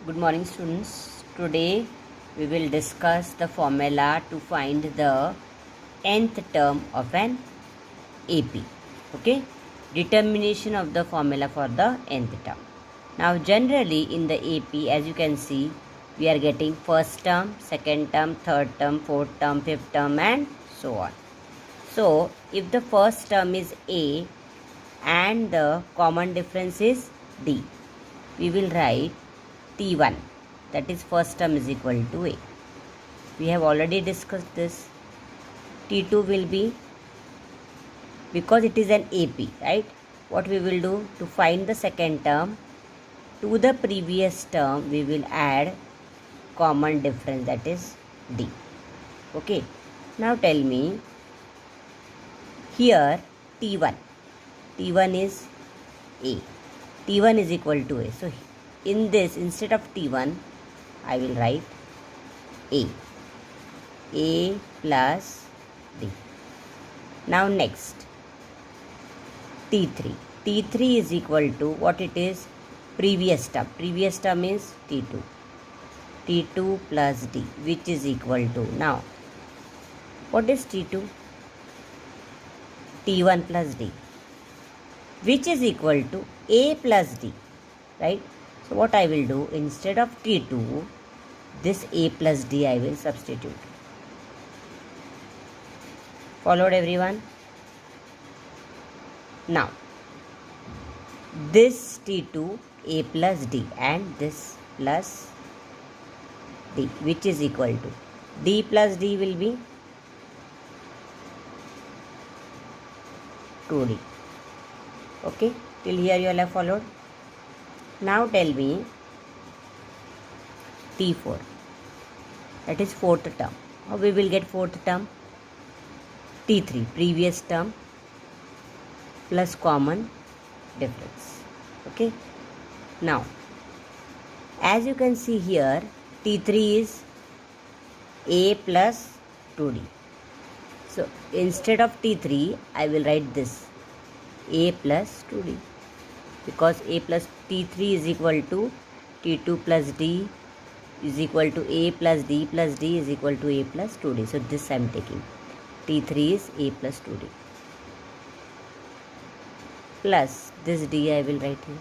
Good morning, students. Today we will discuss the formula to find the nth term of an AP. Okay, determination of the formula for the nth term. Now, generally in the AP, as you can see, we are getting first term, second term, third term, fourth term, fifth term, and so on. So, if the first term is A and the common difference is D, we will write T1, that is first term, is equal to A. We have already discussed this. T2 will be, because it is an AP, right? What we will do to find the second term, to the previous term we will add common difference, that is D. Okay. Now tell me, here T1 is A. T1 is equal to A. So in this, instead of T1, I will write A plus D. Now next, T3. T3 is equal to what it is? Previous term. Previous term is T2. T2 plus D, which is equal to, now, what is T2? T1 plus D, which is equal to A plus D, right? So what I will do, instead of T2, this A plus D I will substitute. Followed, everyone? Now, this T2, A plus D, and this plus D, which is equal to, D plus D will be 2D. Okay, till here you all have followed. Now tell me T4, that is fourth term. How we will get fourth term? T3, previous term plus common difference. Okay. Now, as you can see here, T3 is A plus 2D. So instead of T3, I will write this A plus 2D, because A plus T3 is equal to T2 plus D is equal to A plus D plus D is equal to A plus 2D. So this I am taking. T3 is A plus 2D. Plus this D I will write here,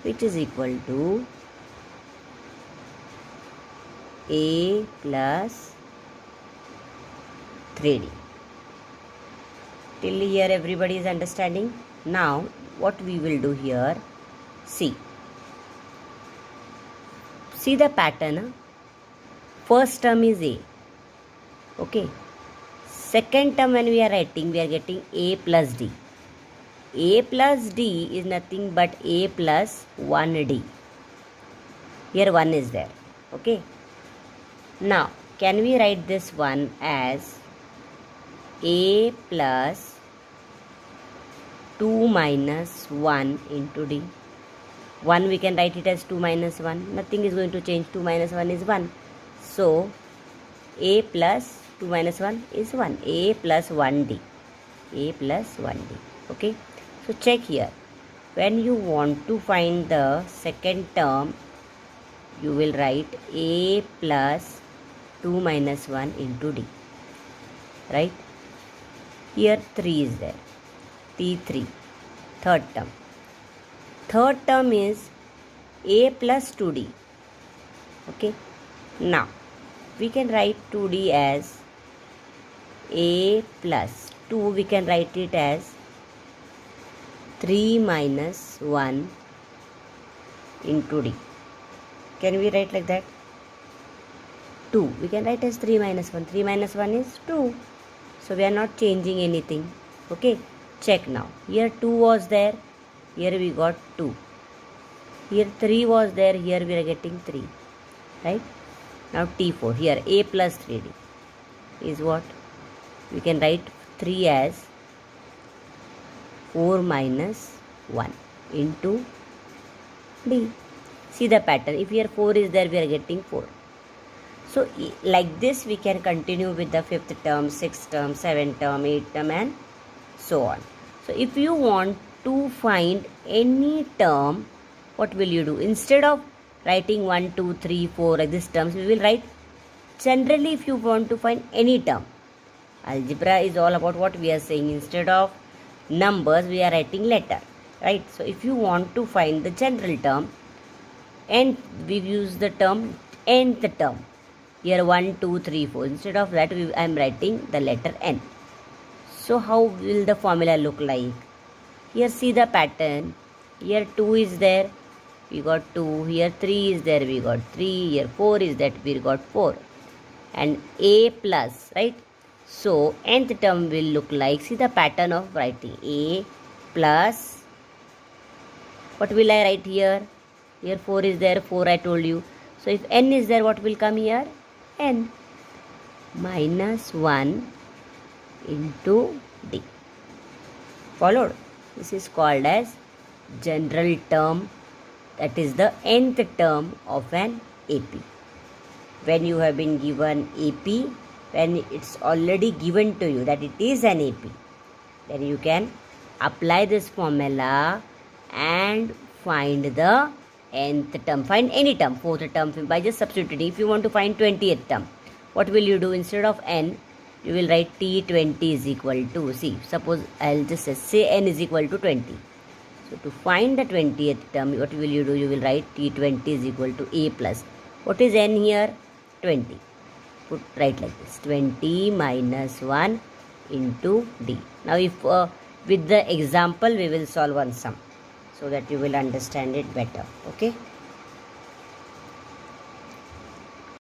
which is equal to A plus 3D. Till here everybody is understanding? Now what we will do here, see the pattern. First term is A. Okay. Second term, when we are writing, we are getting A plus D. A plus D is nothing but A plus 1D. Here 1 is there. Okay. Now, can we write this one as A plus 2 minus 1 into D? 1 we can write it as 2 minus 1. Nothing is going to change. 2 minus 1 is 1. So, A plus 2 minus 1 is 1. A plus 1D. A plus 1D. Okay. So, check here. When you want to find the second term, you will write A plus 2 minus 1 into D. Right. Here 3 is there. T3. Third term. Third term is A plus 2D. Okay. Now, we can write 2D as A plus 2. We can write it as 3 minus 1 into D. Can we write like that? 2. We can write as 3 minus 1. 3 minus 1 is 2. So, we are not changing anything. Okay. Check now. Here 2 was there. Here we got 2. Here 3 was there. Here we are getting 3. Right? Now T4. Here A plus 3D is what? We can write 3 as 4 minus 1 into D. See the pattern. If here 4 is there, we are getting 4. So like this we can continue with the fifth term, sixth term, seventh term, eighth term, and so on. So if you want to find any term, what will you do? Instead of writing 1, 2, 3, 4 like this terms, we will write generally if you want to find any term. Algebra is all about what we are saying. Instead of numbers, we are writing letter, right? So if you want to find the general term, and we use the term nth term. Here 1, 2, 3, 4. Instead of that, I am writing the letter n. So how will the formula look like? Here see the pattern. Here 2 is there, we got 2. Here 3 is there, we got 3. Here 4 is that, we got 4. And a plus, right? So nth term will look like, see the pattern of writing, a plus, what will I write here? Here 4 is there, 4 I told you. So if n is there, what will come here? N minus 1 into d. Followed? This is called as general term, that is the nth term of an AP. When you have been given AP, when it's already given to you that it is an AP, then you can apply this formula and find the nth term. Find any term, fourth term by just substituting. If you want to find 20th term, what will you do? Instead of n, you will write T20 is equal to, see, suppose I'll just say n is equal to 20. So to find the 20th term, what will you do? You will write T20 is equal to a plus. What is n here? 20. Write like this, 20 minus 1 into d. Now if with the example we will solve one sum so that you will understand it better. Okay.